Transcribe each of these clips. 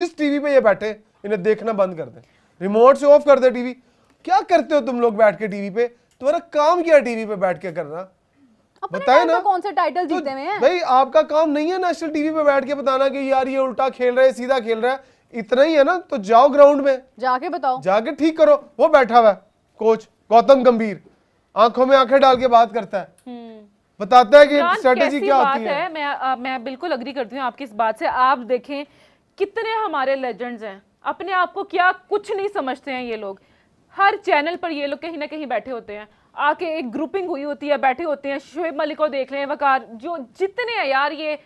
इस टीवी पे ये बैठे, इन्हें देखना बंद कर दे, रिमोट से ऑफ कर दे टीवी। क्या करते हो तुम लोग बैठ के टीवी पे? तुम्हारा काम क्या है टीवी पे बैठ के करना? बताए ना कौन से टाइटल जीते हुए हैं? भाई आपका काम नहीं है नेशनल टीवी पे बैठ के बताना कि यार ये उल्टा खेल रहा है, सीधा खेल रहा है, इतना ही है ना? तो जाओ ग्राउंड में जाके बताओ, जाके ठीक करो। वो बैठा हुआ है कोच गौतम गंभीर, आंखों में आंखें डाल के बात करता है, बताता है कि स्ट्रेटेजी क्या होती है। मैं बिल्कुल अग्री करती हूँ आपकी इस बात से। आप देखें कितने हमारे लेजेंड्स हैं, अपने आप को क्या कुछ नहीं समझते हैं ये लोग। हर चैनल पर ये लोग कहीं ना कहीं बैठे होते हैं, आके एक ग्रुपिंग हुई होती है, बैठे होते हैं। शुएब मलिक को देख लें, वकार जो जितने हैं यार, ये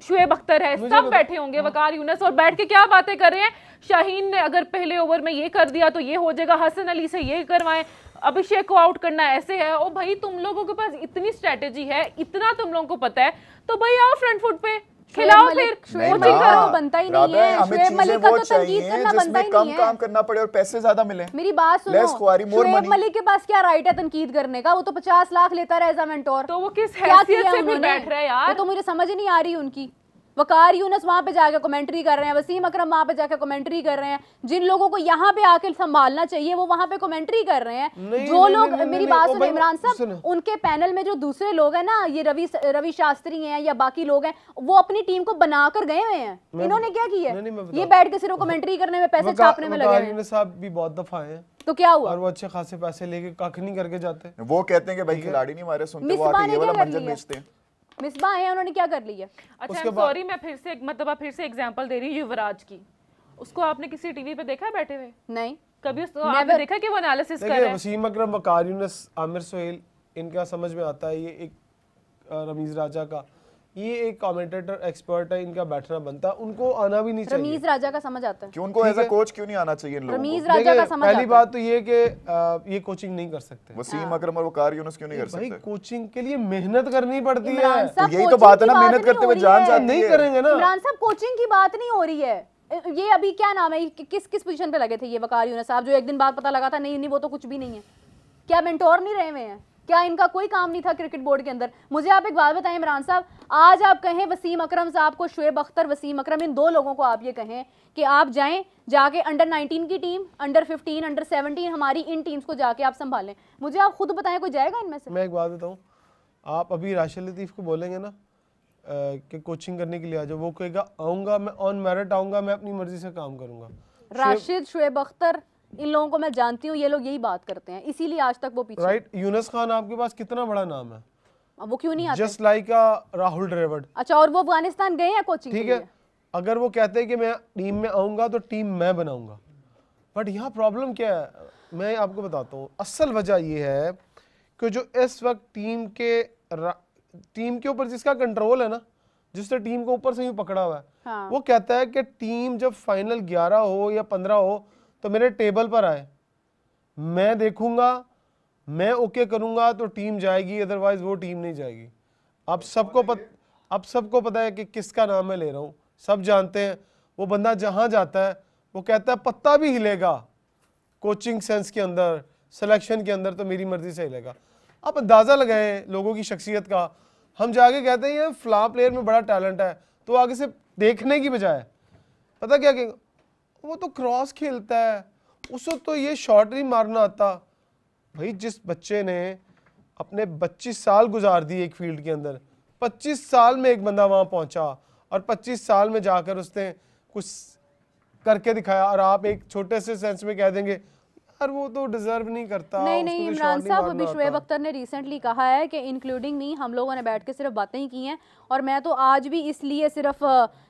शुएब अख्तर है, सब बैठे होंगे, वकार यूनस, और बैठ के क्या बातें कर रहे हैं। शाहीन ने अगर पहले ओवर में ये कर दिया तो ये हो जाएगा, हसन अली से ये करवाएं, अभिषेक को आउट करना ऐसे है। ओ भाई तुम लोगों के पास इतनी स्ट्रेटेजी है, इतना तुम लोगों को पता है, तो भाई आओ फ्रंट फुट पे खिलाओ, फिर कोचिंग करो। बनता ही नहीं है शुएब मलिक का, तो तनकीद करना बनता ही नहीं है। काम करना पड़े और पैसे ज्यादा मिले। मेरी बात सुनो, शुएब मलिक के पास क्या राइट है तनकीद करने का? वो तो 50 लाख लेता रहा एज अ मेंटोर, तो वो किस हैसियत से भी बैठ रहा है यार? वो तो मुझे समझ नहीं आ रही उनकी। वकार यूनस वहां पे जाके कमेंट्री कर रहे हैं, वसीम अकरम वहां पे जाके कमेंट्री कर रहे हैं। जिन लोगों को यहाँ पे आके संभालना चाहिए वो वहां पे कमेंट्री कर रहे हैं। जो लोग, मेरी बात सुनो इमरान साहब, उनके पैनल में जो दूसरे लोग हैं ना, ये रवि शास्त्री हैं या बाकी लोग हैं, वो अपनी टीम को बनाकर गए हुए हैं। इन्होंने क्या किया? ये बैठ के सिर्फ कमेंट्री करने में, पैसे छापने में लगे हैं। साहब भी बहुत दफा हैं, तो क्या हुआ? और वो अच्छे खासे पैसे लेके कख नहीं करके जाते। वो कहते हैं कि भाई खिलाड़ी नहीं हमारे सुनते, वो आके ये वाला मंजर बेचते हैं। मिसबा है, उन्होंने क्या कर लिया? अच्छा सॉरी, मैं फिर से एग्जांपल दे रही हूँ युवराज की। उसको आपने किसी टीवी पे देखा है बैठे हुए? नहीं कभी उसको आपने देखा कि वो एनालिसिस कर रहे हैं? वसीम अकरम, वकार यूनस, आमिर सुहेल, इनका समझ में आता है। ये एक रमीज राजा का, ये एक कमेंटेटर एक्सपर्ट है, इनका बैठना बनता है, उनको आना भी नहीं चाहिए। रमीज राजा का समझ आता है क्यों? उनको एज अ कोच क्यों नहीं आना चाहिए इन लोगों को? रमीज राजा का समझ आता है। पहली बात तो ये कि ये कोचिंग नहीं कर सकते। वसीम अकरम और वकार यूनुस क्यों नहीं कर सकते? भाई कोचिंग के लिए मेहनत करनी पड़ती है, तो यही तो बात है ना, मेहनत करते हुए जान जाती है। नहीं करेंगे ना इमरान साहब, कोचिंग की बात नहीं हो रही है। ये अभी क्या नाम है, किस पोजीशन पे लगे थे ये वकार यूनुस साहब, जो एक दिन बाद पता लगा था नहीं वो तो कुछ भी नहीं है? क्या मेंटोर नहीं रहे हुए हैं? क्या इनका कोई काम नहीं था क्रिकेट बोर्ड के अंदर? मुझे आप एक बात बताएं इमरान साहब, आज आप कहें वसीम अकरम साहब को, शुएब अख्तर, वसीम अकरम, इन दो लोगों को आप ये कहें कि आप जाएं जाके अंडर 19 की टीम, अंडर 15, अंडर 17, हमारी इन टीम्स को जाके आप संभालें, मुझे आप खुद बताएं कोई जाएगा इनमें से? मैं एक बात बताऊं, आप अभी राशिद लतीफ को बोलेंगे ना कि कोचिंग करने के लिए आ जाओ, वो कहेगा आऊंगा मैं, ऑन मेरिट आऊंगा, मैं अपनी मर्जी से काम करूंगा। राशिद, शुएब अख्तर, इन लोगों को मैं जानती हूँ, ये लोग यही बात करते हैं, इसीलिए आज तक वो पीछे। राइट, यूनुस खान आपके पास कितना बड़ा नाम है, वो क्यों नहीं आते? Just like Rahul Dravid. अच्छा, और वो अफगानिस्तान गए हैं कोचिंग? ठीक है, अगर वो कहते हैं कि मैं टीम में आऊंगा तो टीम मैं बनाऊंगा, बट यहाँ प्रॉब्लम क्या है, मैं आपको बताता हूँ। असल वजह ये है कि जो इस वक्त टीम के ऊपर जिसका कंट्रोल है ना, जिसने टीम को ऊपर से यूं पकड़ा हुआ है, हाँ। वो कहता है कि टीम जब फाइनल 11 हो या 15 हो तो मेरे टेबल पर आए, मैं देखूंगा, मैं ओके करूंगा तो टीम जाएगी, अदरवाइज वो टीम नहीं जाएगी। अब सबको पता है कि किसका नाम मैं ले रहा हूँ, सब जानते हैं। वो बंदा जहां जाता है वो कहता है पत्ता भी हिलेगा कोचिंग सेंस के अंदर, सिलेक्शन के अंदर तो मेरी मर्जी से हिलेगा। आप अंदाजा लगाएं लोगों की शख्सियत का। हम जाके कहते हैं ये फ्ला प्लेयर में बड़ा टैलेंट है, तो आगे से देखने की बजाय पता क्या कहेंगे, वो तो क्रॉस खेलता है, उसको तो ये शॉट नहीं मारना आता। भाई जिस बच्चे ने अपने 25 साल गुजार दिए एक फील्ड के अंदर, 25 साल में एक बंदा वहां पहुंचा और 25 साल में जाकर उसने कुछ करके दिखाया, और आप एक छोटे से सेंस में कह देंगे यार वो तो डिजर्व नहीं करता। नहीं इमरान साहब, अभी शुएब अख्तर ने रिसेंटली कहा है कि इंक्लूडिंग मी, हम लोगों ने बैठ के सिर्फ बातें ही की हैं, और मैं तो आज भी इसलिए सिर्फ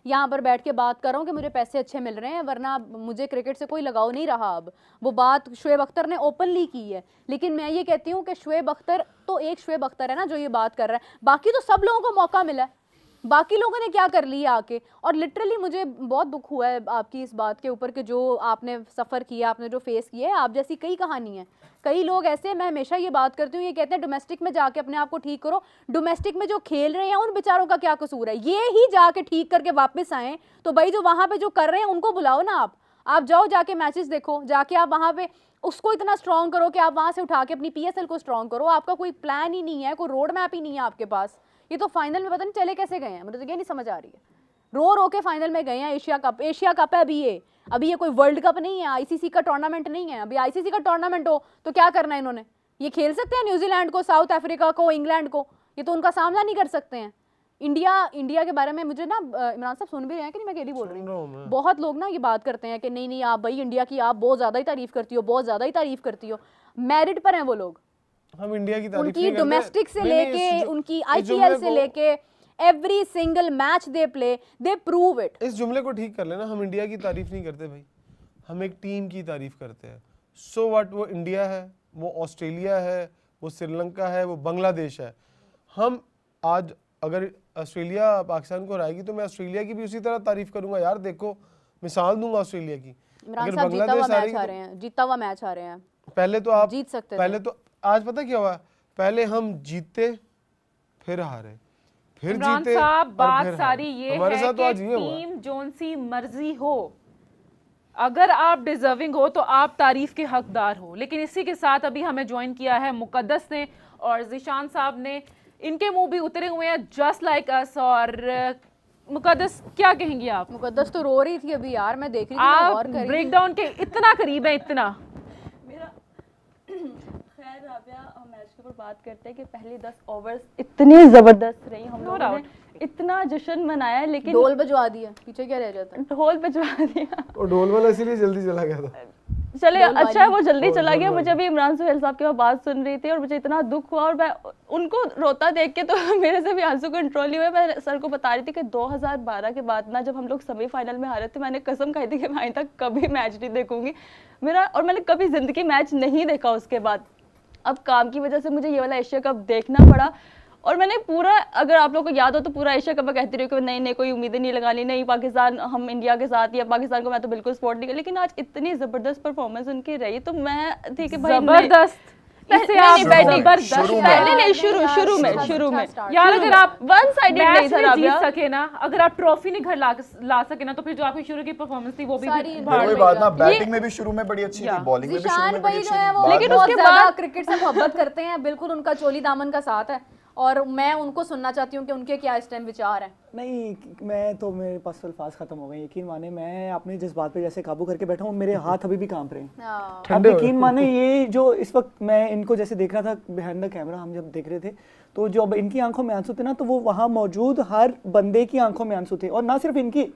यहाँ पर बैठ के बात कर रहा हूँ कि मुझे पैसे अच्छे मिल रहे हैं, वरना मुझे क्रिकेट से कोई लगाव नहीं रहा। अब वो बात शुएब अख्तर ने ओपनली की है, लेकिन मैं ये कहती हूँ कि शुएब अख्तर तो एक शुएब अख्तर है ना जो ये बात कर रहा है, बाकी तो सब लोगों को मौका मिला है। बाकी लोगों ने क्या कर लिया आके? और लिटरली मुझे बहुत दुख हुआ है आपकी इस बात के ऊपर कि जो आपने सफ़र किया, आपने जो फेस किया है, आप जैसी कई कहानी है। कई लोग ऐसे, मैं हमेशा ये बात करती हूँ, ये कहते हैं डोमेस्टिक में जाके अपने आप को ठीक करो। डोमेस्टिक में जो खेल रहे हैं उन बेचारों का क्या कसूर है? ये ही जाके ठीक करके वापस आएँ तो भाई जो वहाँ पर जो कर रहे हैं उनको बुलाओ ना। आप जाओ, जाके मैचेस देखो, जाके आप वहाँ पे उसको इतना स्ट्रॉन्ग करो कि आप वहाँ से उठा के अपनी PSL को स्ट्रॉन्ग करो। आपका कोई प्लान ही नहीं है, कोई रोड मैप ही नहीं है आपके पास। ये तो फाइनल में पता नहीं चले कैसे गए हैं, मुझे तो ये नहीं समझ आ रही है। रो रो के फाइनल में गए हैं। एशिया कप है अभी ये कोई वर्ल्ड कप नहीं है, आईसीसी का टूर्नामेंट नहीं है। अभी आईसीसी का टूर्नामेंट हो तो क्या करना है इन्होंने? ये खेल सकते हैं न्यूजीलैंड को, साउथ अफ्रीका को, इंग्लैंड को? ये तो उनका सामना नहीं कर सकते हैं। इंडिया के बारे में मुझे ना इमरान साहब सुन भी रहे हैं कि नहीं, मैं अकेली बोल रही हूँ? बहुत लोग ना ये बात करते हैं कि नहीं आप भाई इंडिया की आप बहुत ज्यादा ही तारीफ करती हो, बहुत ज्यादा ही तारीफ करती हो। मेरिट पर हैं वो लोग, हम इंडिया की तारीफ उनकी डोमेस्टिक से लेके उनकी आईपीएल से लेके every single match they play, they prove it. इस जुमले को ठीक कर लेना, हम इंडिया की तारीफ नहीं करते भाई, हम एक टीम की तारीफ करते हैं। सो व्हाट, वो इंडिया है, वो ऑस्ट्रेलिया है, वो श्रीलंका है, वो बांग्लादेश है। हम आज अगर ऑस्ट्रेलिया पाकिस्तान को हराएगी तो मैं ऑस्ट्रेलिया की भी उसी तरह तारीफ करूंगा। यार देखो, मिसाल दूंगा ऑस्ट्रेलिया की। इमरान साहब जीता हुआ मैच आ रहे हैं, पहले तो आप जीत सकते थे। पहले तो आज पता क्या हुआ, पहले हम जीते फिर हारे, फिर इमरान जीते साहब, और बात फिर सारी हारे। ये हमारे है साथ तो कि आज ये हुआ। टीम जोन सी मर्जी हो, अगर आप डिजर्विंग हो तो आप तारीफ के हकदार हो। लेकिन इसी के साथ अभी हमें ज्वाइन किया है मुकद्दस ने और ज़ीशान साहब ने, इनके मुंह भी उतरे हुए हैं जस्ट लाइक अस। और मुकद्दस क्या कहेंगे आप? मुकद्दस तो रो रही थी अभी यार, मैं देख रही थी, आप ब्रेकडाउन के इतना करीब है, इतना। मेरा खैर राबिया, हम मैच के ऊपर बात करते हैं कि पहले 10 ओवर्स इतनी जबरदस्त रही, हम लोगों ने इतना जश्न मनाया, लेकिन ढोल बजवा दिया, पीछे क्या रह जाता है? ढोल बजवा दिया। और ढोल वाला इसीलिए जल्दी चला गया था। चले अच्छा है वो जल्दी चला गया। मुझे अभी इमरान सुहेल साहब की बात सुन रही थी और मुझे इतना दुख हुआ, और मैं उनको रोता देख के तो मेरे से भी आंसू कंट्रोल नहीं हुए। मैं सर को बता रही थी कि 2012 के बाद ना, जब हम लोग सेमीफाइनल में हारे थे, मैंने कसम खाई थी कि मैं तक कभी मैच नहीं देखूंगी मेरा, और मैंने कभी जिंदगी मैच नहीं देखा उसके बाद। अब काम की वजह से मुझे ये वाला एशिया कप देखना पड़ा, और मैंने पूरा, अगर आप लोगों को याद हो तो पूरा एशिया कप मैं कहती रही कि नहीं कोई उम्मीदें नहीं लगानी, नहीं पाकिस्तान, हम इंडिया के साथ, या पाकिस्तान को मैं तो बिल्कुल सपोर्ट नहीं कर। लेकिन आज इतनी जबरदस्त परफॉर्मेंस उनकी रही तो मैं थी कि भाई जबरदस्त, इसे आप शुरू में यार, अगर आप वन साइडेड नहीं था जीत सके ना, अगर आप ट्रॉफी नहीं घर ला सके ना, तो फिर जो आपकी शुरू की परफॉर्मेंस थी वो भी वही बात ना, बैटिंग में भी शुरू में बड़ी अच्छी थी, बॉलिंग में भी शुरू में बड़ी अच्छी थी, लेकिन उसके बाद क्रिकेट से मोहब्बत करते हैं, बिल्कुल उनका चोली दामन का साथ है, और मैं उनको सुनना चाहती हूँ कि उनके क्या इस टाइम विचार हैं। नहीं, मैं तो, मेरे पास अल्फाज खत्म हो गए, यकीन माने मैं अपने जज्बात पे जैसे काबू करके बैठा हूँ, मेरे हाथ अभी भी कांप रहे हैं। अब यकीन माने, ये जो इस वक्त मैं इनको जैसे देख रहा था बिहाइंड द कैमरा, हम जब देख रहे थे, तो जो अब इनकी आंखों में आंसू थे ना, तो वो वहाँ मौजूद हर बंदे की आंखों में आंसू थे। और ना सिर्फ इनकी,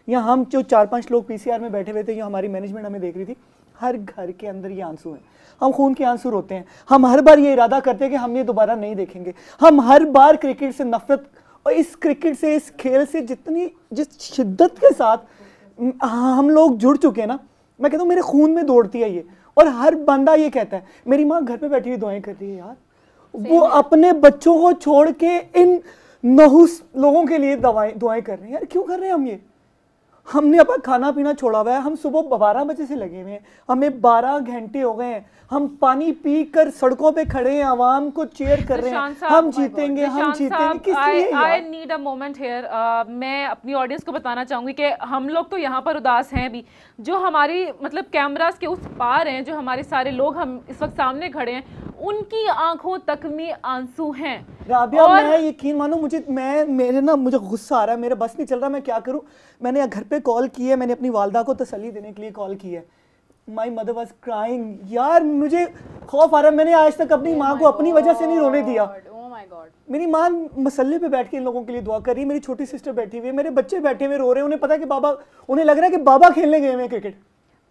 यहाँ हम जो 4-5 लोग पीसीआर में बैठे हुए थे, या हमारी मैनेजमेंट हमें देख रही थी, हर घर के अंदर ये आंसू हैं। हम खून के आंसू रोते हैं, हम हर बार ये इरादा करते हैं कि हम ये दोबारा नहीं देखेंगे। हम हर बार क्रिकेट से नफरत, और इस क्रिकेट से, इस खेल से जिस शिद्दत के साथ हम लोग जुड़ चुके हैं ना, मैं कहता हूँ मेरे खून में दौड़ती है ये। और हर बंदा ये कहता है, मेरी माँ घर पे बैठी हुई दुआएं कर रही है यार, वो अपने बच्चों को छोड़ के इन नहुस लोगों के लिए दुआएं कर रहे हैं। यार क्यों कर रहे हैं हम ये? हमने अपना खाना पीना छोड़ा हुआ है, हम सुबह 12 बजे से लगे हुए हैं, हमें 12 घंटे हो गए हैं, हम पानी पी कर सड़कों पे खड़े हैं, आवाम को चीयर कर रहे हैं, हम जीतेंगे, हम जीतेंगे। किस लिए? I need a moment here. मैं अपनी ऑडियंस को बताना चाहूंगी कि हम लोग तो यहाँ पर उदास हैं भी, जो हमारी मतलब कैमरास के उस पार हैं, जो हमारे सारे लोग हम इस वक्त सामने खड़े हैं, उनकी आंखों तक में आंसू हैं। राबिया, मैं यकीन मानो, मुझे गुस्सा आ रहा है, मेरा बस नहीं चल रहा, मैं क्या करूं। मैंने घर पे कॉल की है, मैंने अपनी वालदा को तसल्ली देने के लिए कॉल की है। My mother was crying. यार मुझे खौफ आ रहा है, मैंने आज तक अपनी माँ को अपनी वजह से नहीं रोने दिया। मेरी माँ मसल्ले पे बैठ के इन लोगों के लिए दुआ कर रही है, मेरी छोटी सिस्टर बैठी हुई है, मेरे बच्चे बैठे हुए रो रहे हैं, उन्हें पता है कि बाबा, उन्हें लग रहा है कि बाबा खेलने गए हैं क्रिकेट।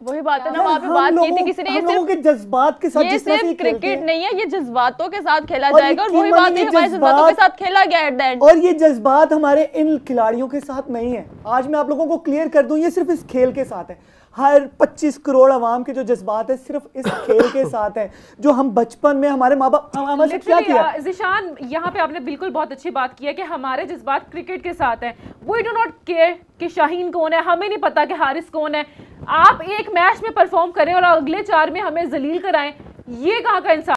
वही बात है ना, वहाँ पे बात की थी किसी ने, ये जज्बात के साथ, ये सिर्फ क्रिकेट नहीं है, ये जज्बातों के साथ खेला जाएगा, और वही बात है, हमारे जज्बातों के साथ खेला गया एट द एंड। और ये जज्बात हमारे इन खिलाड़ियों के साथ नहीं है। आज मैं आप लोगों को क्लियर कर दूं, ये सिर्फ इस खेल के साथ है। हर 25 करोड़ आवाम के जो जज्बात है, सिर्फ इस खेल के साथ है, जो हम बचपन में हमारे माँ बाप हमारे क्या किया। ज़ीशान, यहाँ पे आपने बिल्कुल बहुत अच्छी बात की है कि हमारे जज्बात क्रिकेट के साथ हैं। वी डू नॉट केयर कि शाहीन कौन है, हमें नहीं पता कि हारिस कौन है। आप एक मैच में परफॉर्म करें और अगले 4 में हमें जलील कराएं, ये कहाँ का इंसान